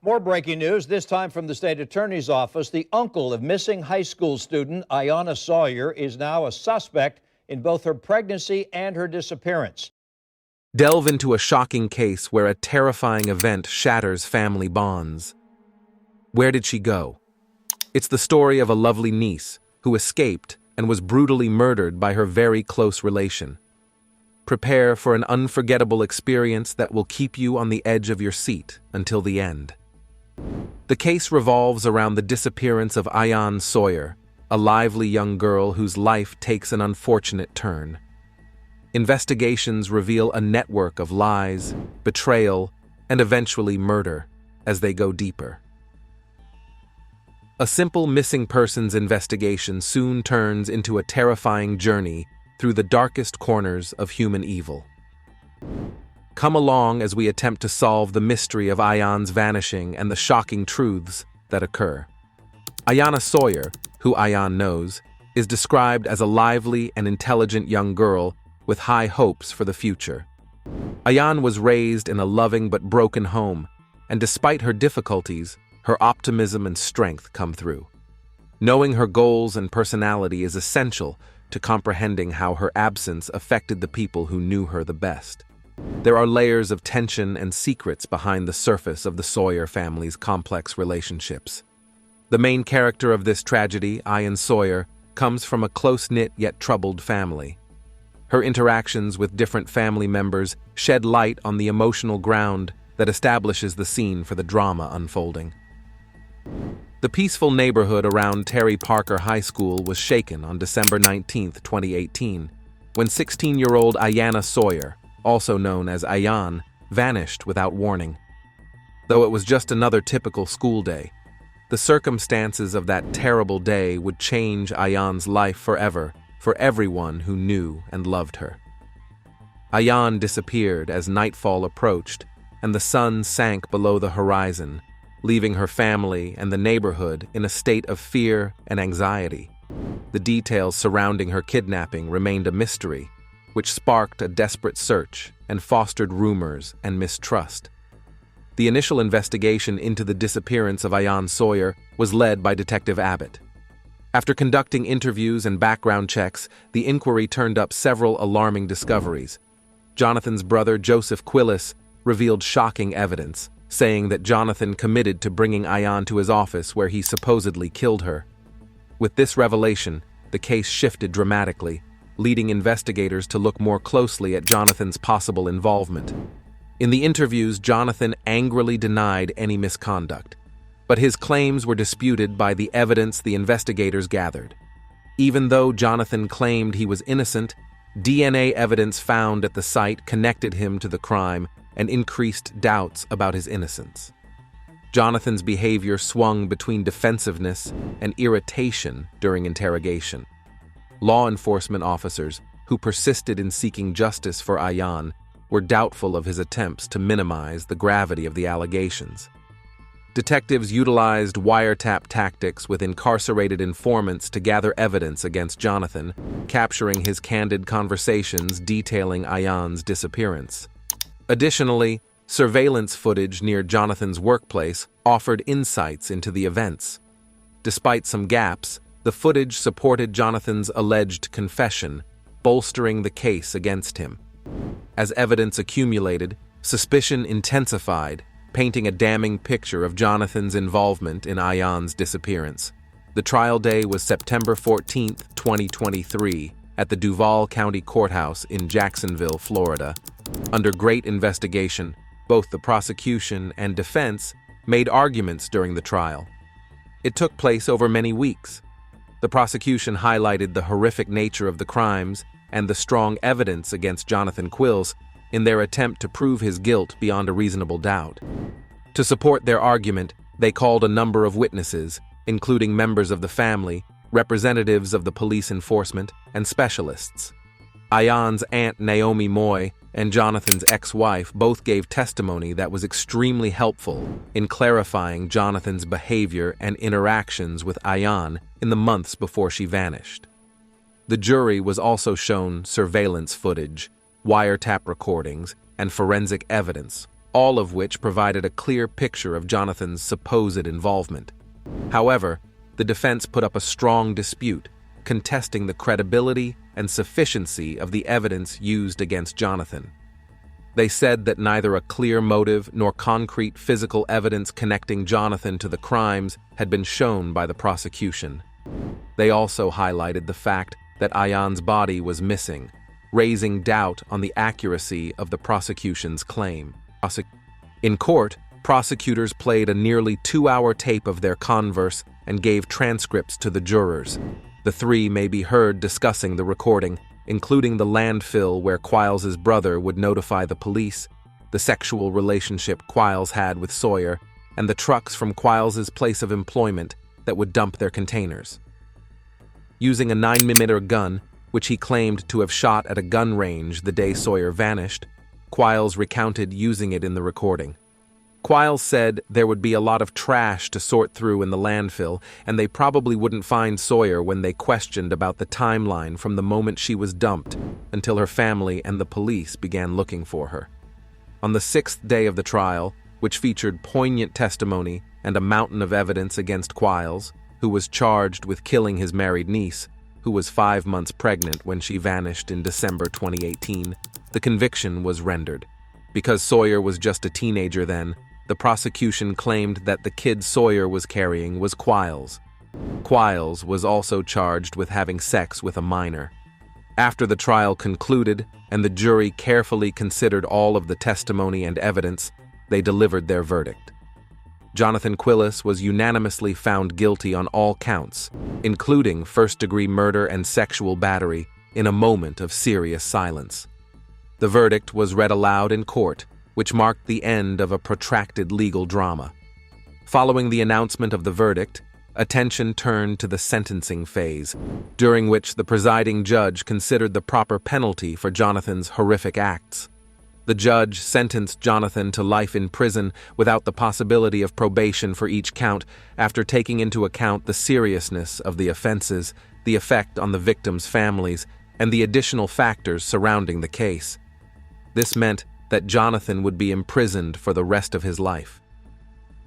More breaking news, this time from the state attorney's office. The uncle of missing high school student Iyana Sawyer is now a suspect in both her pregnancy and her disappearance. Delve into a shocking case where a terrifying event shatters family bonds. Where did she go? It's the story of a lovely niece who escaped and was brutally murdered by her very close relation. Prepare for an unforgettable experience that will keep you on the edge of your seat until the end. The case revolves around the disappearance of Iyana Sawyer, a lively young girl whose life takes an unfortunate turn. Investigations reveal a network of lies, betrayal, and eventually murder as they go deeper. A simple missing persons investigation soon turns into a terrifying journey through the darkest corners of human evil. Come along as we attempt to solve the mystery of Iyana's vanishing and the shocking truths that occur. Iyana Sawyer, who Iyana knows, is described as a lively and intelligent young girl with high hopes for the future. Iyana was raised in a loving but broken home, and despite her difficulties, her optimism and strength come through. Knowing her goals and personality is essential to comprehending how her absence affected the people who knew her the best. There are layers of tension and secrets behind the surface of the Sawyer family's complex relationships. The main character of this tragedy, Iyana Sawyer, comes from a close-knit yet troubled family. Her interactions with different family members shed light on the emotional ground that establishes the scene for the drama unfolding. The peaceful neighborhood around Terry Parker High School was shaken on December 19, 2018, when 16-year-old Iyana Sawyer, also known as Iyana, vanished without warning. Though it was just another typical school day, the circumstances of that terrible day would change Iyana's life forever for everyone who knew and loved her. Iyana disappeared as nightfall approached and the sun sank below the horizon, leaving her family and the neighborhood in a state of fear and anxiety. The details surrounding her kidnapping remained a mystery, which sparked a desperate search and fostered rumors and mistrust. The initial investigation into the disappearance of Iyana Sawyer was led by Detective Abbott. After conducting interviews and background checks, the inquiry turned up several alarming discoveries. Jonathan's brother, Joseph Quillis, revealed shocking evidence, saying that Jonathan committed to bringing Iyana to his office where he supposedly killed her. With this revelation, the case shifted dramatically, leading investigators to look more closely at Jonathan's possible involvement. In the interviews, Jonathan angrily denied any misconduct, but his claims were disputed by the evidence the investigators gathered. Even though Jonathan claimed he was innocent, DNA evidence found at the site connected him to the crime and increased doubts about his innocence. Jonathan's behavior swung between defensiveness and irritation during interrogation. Law enforcement officers, who persisted in seeking justice for Iyana, were doubtful of his attempts to minimize the gravity of the allegations. Detectives utilized wiretap tactics with incarcerated informants to gather evidence against Jonathan, capturing his candid conversations detailing Iyana's disappearance. Additionally, surveillance footage near Jonathan's workplace offered insights into the events. Despite some gaps, the footage supported Jonathan's alleged confession, bolstering the case against him. As evidence accumulated, suspicion intensified, painting a damning picture of Jonathan's involvement in Iyana's disappearance. The trial day was September 14, 2023, at the Duval County Courthouse in Jacksonville, Florida. Under great investigation, both the prosecution and defense made arguments during the trial. It took place over many weeks. The prosecution highlighted the horrific nature of the crimes and the strong evidence against Jonathan Quillis in their attempt to prove his guilt beyond a reasonable doubt. To support their argument, they called a number of witnesses, including members of the family, representatives of the police enforcement, and specialists. Iyana's aunt Naomi Moy and Jonathan's ex-wife both gave testimony that was extremely helpful in clarifying Jonathan's behavior and interactions with Iyana in the months before she vanished. The jury was also shown surveillance footage, wiretap recordings, and forensic evidence, all of which provided a clear picture of Jonathan's supposed involvement. However, the defense put up a strong dispute, contesting the credibility and sufficiency of the evidence used against Jonathan. They said that neither a clear motive nor concrete physical evidence connecting Jonathan to the crimes had been shown by the prosecution. They also highlighted the fact that Iyana's body was missing, raising doubt on the accuracy of the prosecution's claim. In court, prosecutors played a nearly 2-hour tape of their converse and gave transcripts to the jurors. The three may be heard discussing the recording, including the landfill where Quiles's brother would notify the police, the sexual relationship Quiles had with Sawyer, and the trucks from Quiles's place of employment that would dump their containers. Using a 9mm gun, which he claimed to have shot at a gun range the day Sawyer vanished, Quiles recounted using it in the recording. Quiles said there would be a lot of trash to sort through in the landfill, and they probably wouldn't find Sawyer when they questioned about the timeline from the moment she was dumped until her family and the police began looking for her. On the 6th day of the trial, which featured poignant testimony and a mountain of evidence against Quiles, who was charged with killing his married niece, who was 5 months pregnant when she vanished in December 2018, the conviction was rendered. Because Sawyer was just a teenager then, the prosecution claimed that the kid Sawyer was carrying was Quiles. Quiles was also charged with having sex with a minor. After the trial concluded and the jury carefully considered all of the testimony and evidence, they delivered their verdict. Jonathan Quilles was unanimously found guilty on all counts, including first-degree murder and sexual battery, in a moment of serious silence. The verdict was read aloud in court, which marked the end of a protracted legal drama. Following the announcement of the verdict, attention turned to the sentencing phase, during which the presiding judge considered the proper penalty for Jonathan's horrific acts. The judge sentenced Jonathan to life in prison without the possibility of probation for each count after taking into account the seriousness of the offenses, the effect on the victims' families, and the additional factors surrounding the case. This meant that Jonathan would be imprisoned for the rest of his life.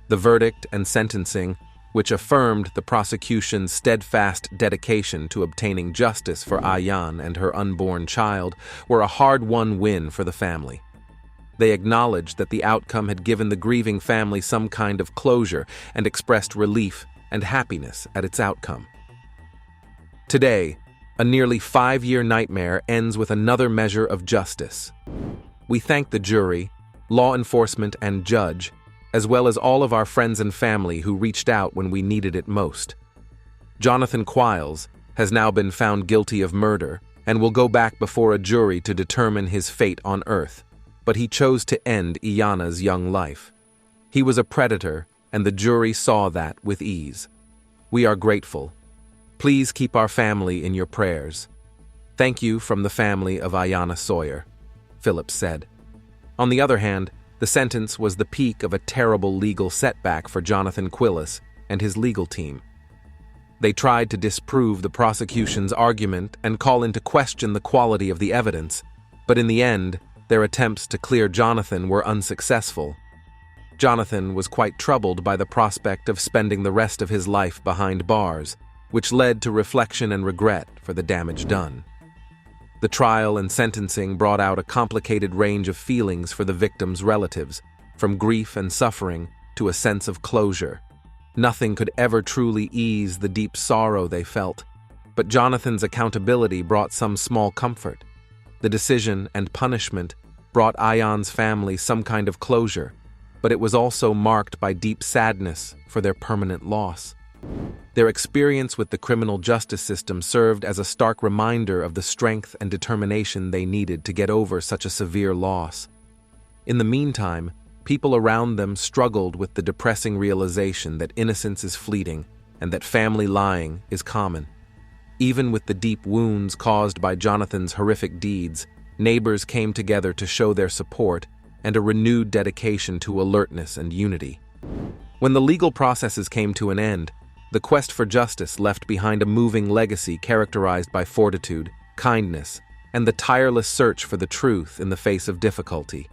The verdict and sentencing, which affirmed the prosecution's steadfast dedication to obtaining justice for Iyana and her unborn child, were a hard-won win for the family. They acknowledged that the outcome had given the grieving family some kind of closure and expressed relief and happiness at its outcome. Today, a nearly 5-year nightmare ends with another measure of justice. We thank the jury, law enforcement, and judge, as well as all of our friends and family who reached out when we needed it most. Jonathan Quiles has now been found guilty of murder and will go back before a jury to determine his fate on earth, but he chose to end Iyana's young life. He was a predator, and the jury saw that with ease. We are grateful. Please keep our family in your prayers. Thank you from the family of Iyana Sawyer, Phillips said. On the other hand, the sentence was the peak of a terrible legal setback for Jonathan Quilles and his legal team. They tried to disprove the prosecution's argument and call into question the quality of the evidence, but in the end, their attempts to clear Jonathan were unsuccessful. Jonathan was quite troubled by the prospect of spending the rest of his life behind bars, which led to reflection and regret for the damage done. The trial and sentencing brought out a complicated range of feelings for the victims' relatives, from grief and suffering to a sense of closure. Nothing could ever truly ease the deep sorrow they felt, but Jonathan's accountability brought some small comfort. The decision and punishment brought Iyana's family some kind of closure, but it was also marked by deep sadness for their permanent loss. Their experience with the criminal justice system served as a stark reminder of the strength and determination they needed to get over such a severe loss. In the meantime, people around them struggled with the depressing realization that innocence is fleeting and that family lying is common. Even with the deep wounds caused by Jonathan's horrific deeds, neighbors came together to show their support and a renewed dedication to alertness and unity. When the legal processes came to an end, the quest for justice left behind a moving legacy characterized by fortitude, kindness, and the tireless search for the truth in the face of difficulty.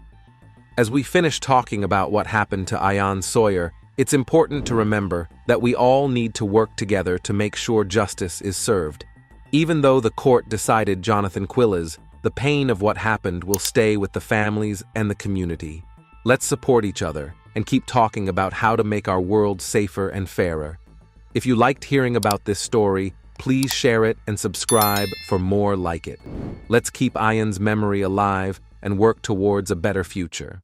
As we finish talking about what happened to Iyana Sawyer, it's important to remember that we all need to work together to make sure justice is served. Even though the court decided Jonathan Quilles, the pain of what happened will stay with the families and the community. Let's support each other and keep talking about how to make our world safer and fairer. If you liked hearing about this story, please share it and subscribe for more like it. Let's keep Iyana's memory alive and work towards a better future.